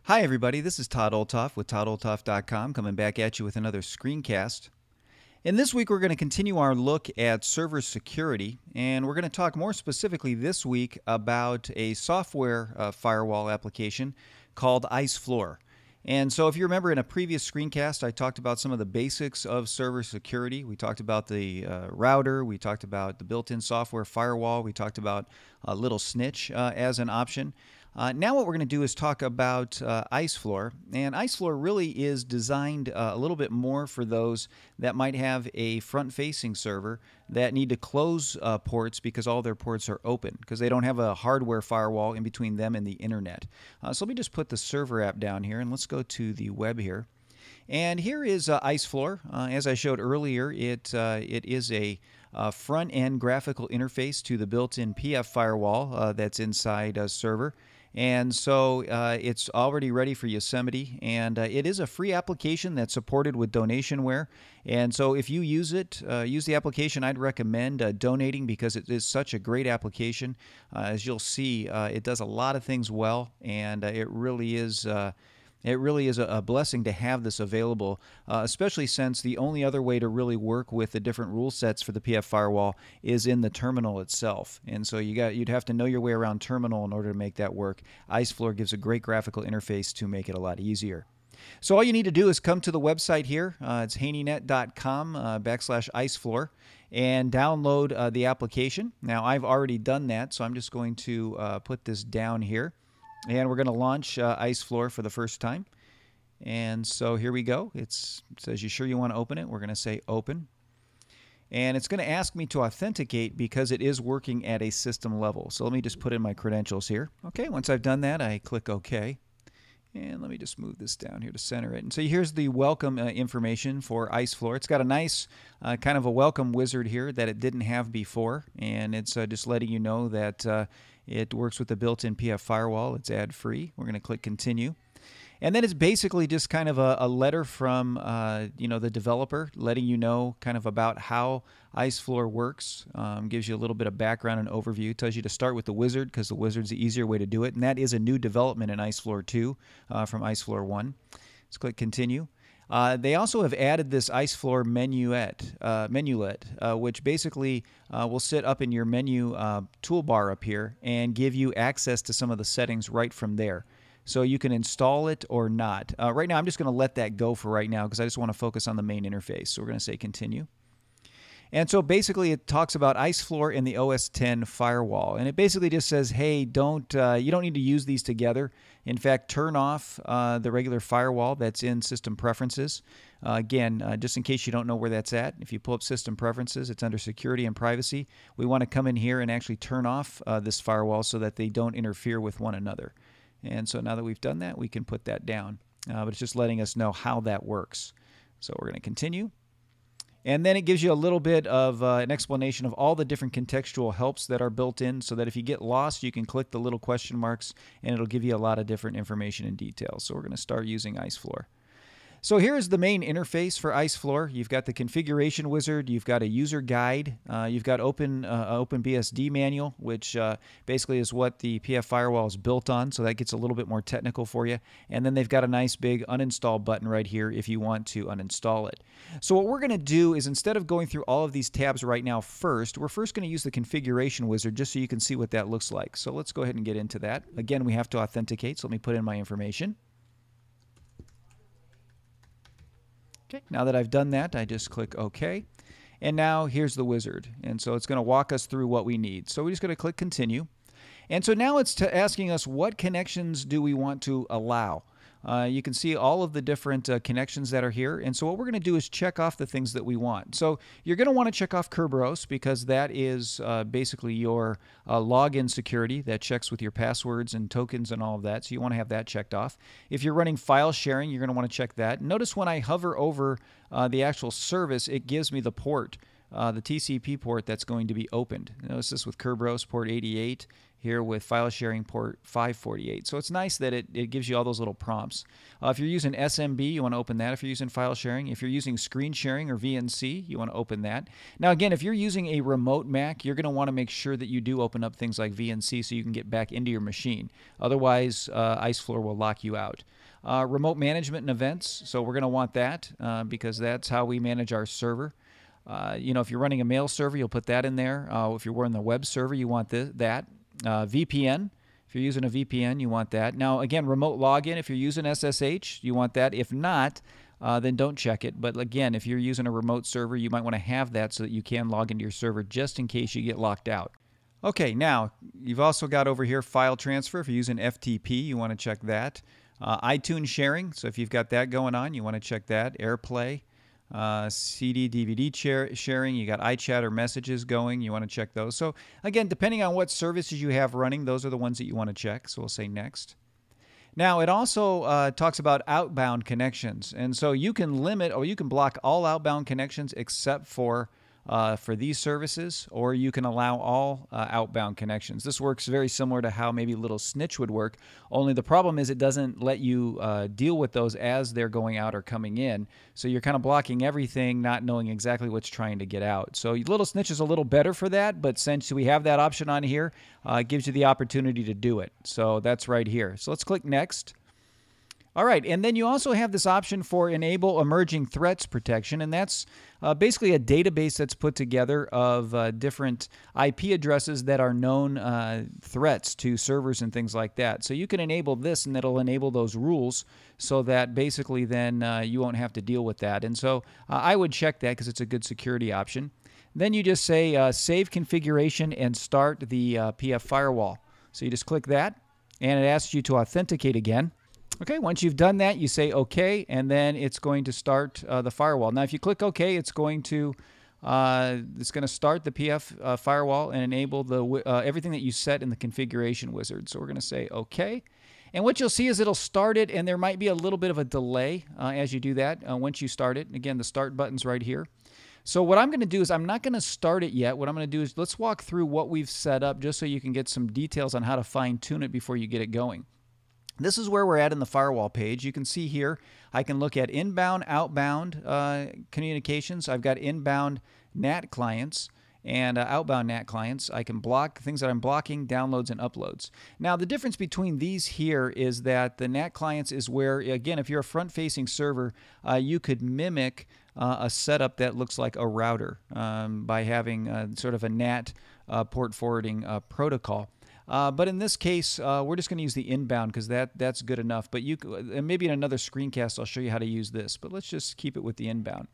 Hi everybody, this is Todd Olthoff with ToddOlthoff.com coming back at you with another screencast. And this week we're going to continue our look at server security, and we're going to talk more specifically this week about a software firewall application called IceFloor. And so if you remember in a previous screencast, I talked about some of the basics of server security. We talked about the router, we talked about the built-in software firewall, we talked about Little Snitch as an option. Now what we're going to do is talk about IceFloor, and IceFloor really is designed a little bit more for those that might have a front-facing server that need to close ports because all their ports are open, because they don't have a hardware firewall in between them and the internet. So let me just put the server app down here, and let's go to the web here. And here is IceFloor. As I showed earlier, it is a front-end graphical interface to the built-in PF Firewall that's inside a server. And so it's already ready for Yosemite, and it is a free application that's supported with donationware. And so if you use it, use the application, I'd recommend donating because it is such a great application. As you'll see, it does a lot of things well, and it really is a blessing to have this available, especially since the only other way to really work with the different rule sets for the PF Firewall is in the terminal itself. And so you'd have to know your way around terminal in order to make that work. IceFloor gives a great graphical interface to make it a lot easier. So all you need to do is come to the website here. It's haneynet.com/IceFloor and download the application. Now I've already done that, so I'm just going to put this down here. And we're going to launch IceFloor for the first time. And so here we go. It says, you sure you want to open it? We're going to say open. And it's going to ask me to authenticate because it is working at a system level. So let me just put in my credentials here. Okay, once I've done that, I click OK. And let me just move this down here to center it. And so here's the welcome information for IceFloor. It's got a nice kind of a welcome wizard here that it didn't have before. And it's just letting you know that it works with the built-in PF Firewall. It's ad-free. We're going to click Continue. And then it's basically just kind of a letter from the developer letting you know kind of about how IceFloor works. Gives you a little bit of background and overview. Tells you to start with the wizard because the wizard's the easier way to do it. And that is a new development in IceFloor 2 from IceFloor 1. Let's click Continue. They also have added this IceFloor menulet, which basically will sit up in your menu toolbar up here and give you access to some of the settings right from there. So you can install it or not. Right now I'm just going to let that go for right now because I just want to focus on the main interface. So we're going to say Continue. And so basically it talks about IceFloor and the OS X firewall. And it basically just says, hey, you don't need to use these together. In fact, turn off the regular firewall that's in System Preferences. Again, just in case you don't know where that's at, if you pull up System Preferences, it's under Security and Privacy. We want to come in here and actually turn off this firewall so that they don't interfere with one another. And so now that we've done that, we can put that down. But it's just letting us know how that works. So we're going to continue. And then it gives you a little bit of an explanation of all the different contextual helps that are built in so that if you get lost, you can click the little question marks and it'll give you a lot of different information and details. So we're going to start using IceFloor. So here's the main interface for IceFloor. You've got the configuration wizard, you've got a user guide, you've got OpenBSD manual, which basically is what the PF Firewall is built on, so that gets a little bit more technical for you. And then they've got a nice big uninstall button right here if you want to uninstall it. So what we're going to do is instead of going through all of these tabs right now we're first going to use the configuration wizard just so you can see what that looks like. So let's go ahead and get into that. Again, we have to authenticate, so let me put in my information. Okay, now that I've done that, I just click OK. And now here's the wizard. And so it's going to walk us through what we need. So we're just going to click Continue. And so now it's asking us what connections do we want to allow. You can see all of the different connections that are here. And so what we're going to do is check off the things that we want. So you're going to want to check off Kerberos because that is basically your login security that checks with your passwords and tokens and all of that. So you want to have that checked off. If you're running file sharing, you're going to want to check that. Notice when I hover over the actual service, it gives me the port the TCP port that's going to be opened. Notice this with Kerberos port 88, here with file sharing port 548. So it's nice that it gives you all those little prompts. If you're using SMB, you want to open that. If you're using file sharing, if you're using screen sharing or VNC, you want to open that. Now again, if you're using a remote Mac, you're going to want to make sure that you do open up things like VNC so you can get back into your machine. Otherwise, IceFloor will lock you out. Remote management and events, so we're going to want that because that's how we manage our server. If you're running a mail server, you'll put that in there. If you're running the web server, you want that. VPN, if you're using a VPN, you want that. Now, again, remote login, if you're using SSH, you want that. If not, then don't check it. But again, if you're using a remote server, you might want to have that so that you can log into your server just in case you get locked out. Okay, now, you've also got over here file transfer. If you're using FTP, you want to check that. iTunes sharing, so if you've got that going on, you want to check that. AirPlay. CD, DVD sharing, you got iChat or messages going, you want to check those. So again, depending on what services you have running, those are the ones that you want to check. So we'll say next. Now it also talks about outbound connections, and so you can limit or you can block all outbound connections except for these services, or you can allow all outbound connections. This works very similar to how maybe Little Snitch would work, only the problem is it doesn't let you deal with those as they're going out or coming in. So you're kind of blocking everything, not knowing exactly what's trying to get out. So Little Snitch is a little better for that, but since we have that option on here, it gives you the opportunity to do it. So that's right here. So let's click Next. All right, and then you also have this option for Enable Emerging Threats Protection, and that's basically a database that's put together of different IP addresses that are known threats to servers and things like that. So you can enable this, and it'll enable those rules so that basically then you won't have to deal with that. And so I would check that because it's a good security option. Then you just say Save Configuration and Start the PF Firewall. So you just click that, and it asks you to authenticate again. Okay, once you've done that, you say OK, and then it's going to start the firewall. Now, if you click OK, it's going to start the PF firewall and enable the everything that you set in the configuration wizard. So we're going to say OK. And what you'll see is it'll start it, and there might be a little bit of a delay as you do that once you start it. Again, the start button's right here. So what I'm going to do is I'm not going to start it yet. What I'm going to do is let's walk through what we've set up just so you can get some details on how to fine-tune it before you get it going. This is where we're at in the firewall page. You can see here I can look at inbound, outbound communications. I've got inbound NAT clients and outbound NAT clients. I can block things that I'm blocking, downloads and uploads. Now the difference between these here is that the NAT clients is where, again, if you're a front-facing server, you could mimic a setup that looks like a router by having sort of a NAT port forwarding protocol. But in this case, we're just going to use the inbound because that's good enough. But and maybe in another screencast, I'll show you how to use this. But let's just keep it with the inbound.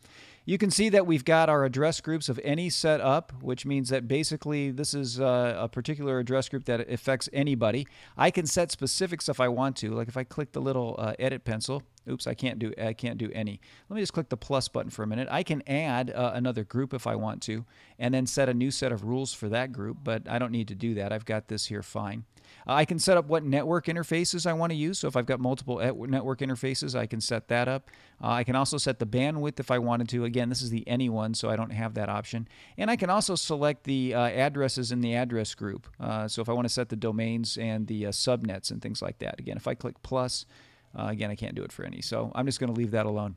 You can see that we've got our address groups of any set up, which means that basically this is a particular address group that affects anybody. I can set specifics if I want to. Like if I click the little edit pencil, oops, I can't do any. Let me just click the plus button for a minute. I can add another group if I want to, and then set a new set of rules for that group, but I don't need to do that. I've got this here fine. I can set up what network interfaces I want to use. So if I've got multiple network interfaces, I can set that up. I can also set the bandwidth if I wanted to. Again, this is the anyone, so I don't have that option. And I can also select the addresses in the address group. So if I want to set the domains and the subnets and things like that. Again, if I click plus, again, I can't do it for any. So I'm just going to leave that alone.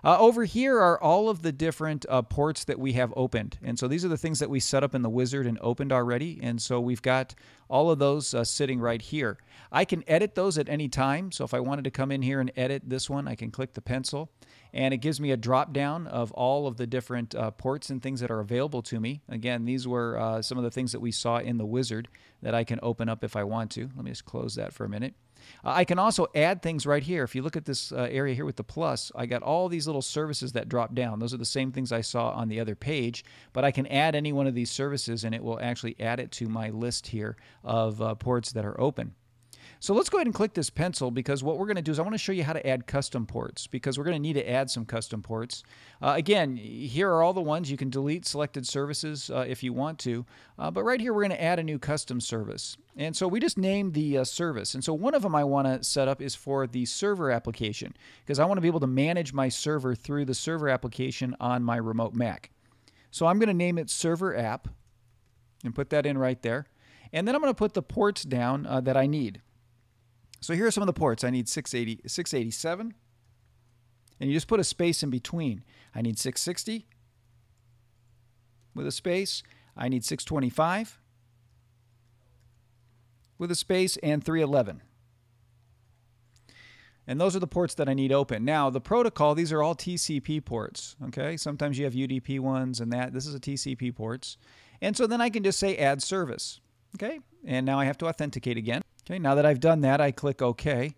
Over here are all of the different ports that we have opened. And so these are the things that we set up in the wizard and opened already. And so we've got all of those sitting right here. I can edit those at any time. So if I wanted to come in here and edit this one, I can click the pencil. And it gives me a drop down of all of the different ports and things that are available to me. Again, these were some of the things that we saw in the wizard that I can open up if I want to. Let me just close that for a minute. I can also add things right here. If you look at this area here with the plus, I got all these little services that drop down. Those are the same things I saw on the other page, but I can add any one of these services and it will actually add it to my list here of ports that are open. So let's go ahead and click this pencil because what we're going to do is I want to show you how to add custom ports because we're going to need to add some custom ports. Again, here are all the ones. You can delete selected services if you want to, but right here we're going to add a new custom service. And so we just named the service. And so one of them I want to set up is for the server application because I want to be able to manage my server through the server application on my remote Mac. So I'm going to name it Server App and put that in right there. And then I'm going to put the ports down that I need. So here are some of the ports. I need 687. And you just put a space in between. I need 660 with a space. I need 625 with a space, and 311. And those are the ports that I need open. Now, the protocol, these are all TCP ports, okay? Sometimes you have UDP ones and that. This is a TCP ports. And so then I can just say add service, okay? And now I have to authenticate again. Okay, now that I've done that, I click OK.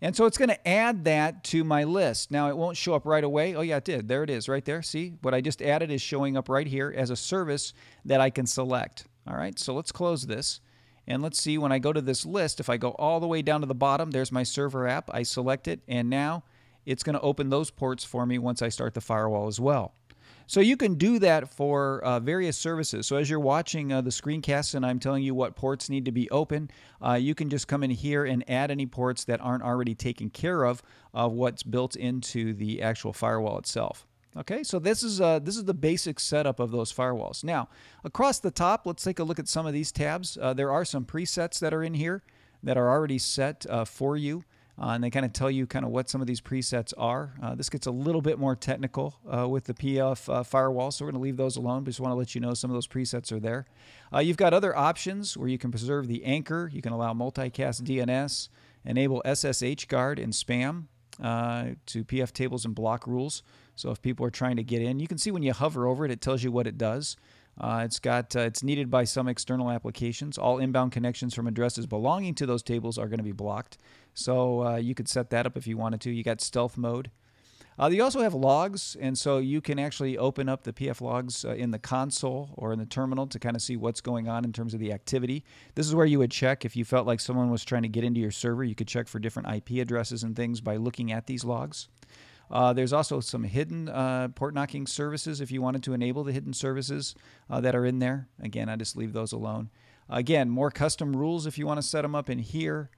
And so it's going to add that to my list. Now, it won't show up right away. Oh, yeah, it did. There it is right there. See, what I just added is showing up right here as a service that I can select. All right, so let's close this. And let's see, when I go to this list, if I go all the way down to the bottom, there's my server app. I select it, and now it's going to open those ports for me once I start the firewall as well. So you can do that for various services. So as you're watching the screencast and I'm telling you what ports need to be open, you can just come in here and add any ports that aren't already taken care of what's built into the actual firewall itself. Okay, so this is the basic setup of those firewalls. Now, across the top, let's take a look at some of these tabs. There are some presets that are in here that are already set for you. And they kind of tell you kind of what some of these presets are. This gets a little bit more technical with the PF Firewall, so we're going to leave those alone. But just want to let you know some of those presets are there. You've got other options where you can preserve the anchor. You can allow multicast DNS, enable SSH guard and spam to PF tables and block rules. So if people are trying to get in, you can see when you hover over it, it tells you what it does. It's needed by some external applications. All inbound connections from addresses belonging to those tables are going to be blocked. So you could set that up if you wanted to. You got stealth mode. You also have logs, and so you can actually open up the PF logs in the console or in the terminal to kind of see what's going on in terms of the activity. This is where you would check if you felt like someone was trying to get into your server. You could check for different IP addresses and things by looking at these logs. There's also some hidden port knocking services if you wanted to enable the hidden services that are in there. Again, I just leave those alone. Again, more custom rules if you want to set them up in here.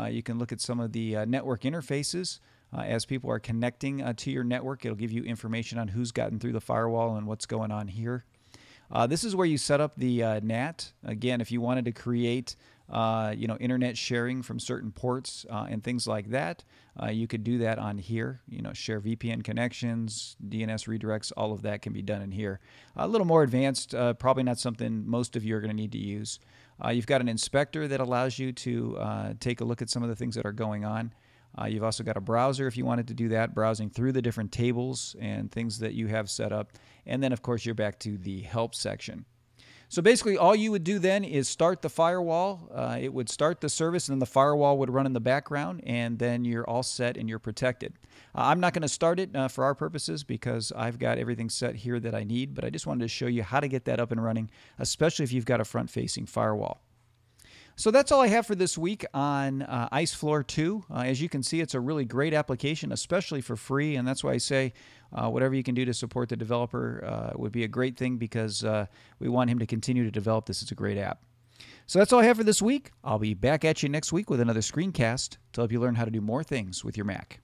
You can look at some of the network interfaces. As people are connecting to your network, it'll give you information on who's gotten through the firewall and what's going on here. This is where you set up the NAT. Again, if you wanted to create internet sharing from certain ports and things like that, you could do that on here. Share VPN connections, DNS redirects, all of that can be done in here. A little more advanced, probably not something most of you are going to need to use. You've got an inspector that allows you to take a look at some of the things that are going on. You've also got a browser if you wanted to do that, browsing through the different tables and things that you have set up. And then, of course, you're back to the help section. So basically, all you would do then is start the firewall. It would start the service, and then the firewall would run in the background, and then you're all set and you're protected. I'm not going to start it for our purposes because I've got everything set here that I need, but I just wanted to show you how to get that up and running, especially if you've got a front-facing firewall. So that's all I have for this week on IceFloor 2. As you can see, it's a really great application, especially for free, and that's why I say whatever you can do to support the developer would be a great thing because we want him to continue to develop this. It's a great app. So that's all I have for this week. I'll be back at you next week with another screencast to help you learn how to do more things with your Mac.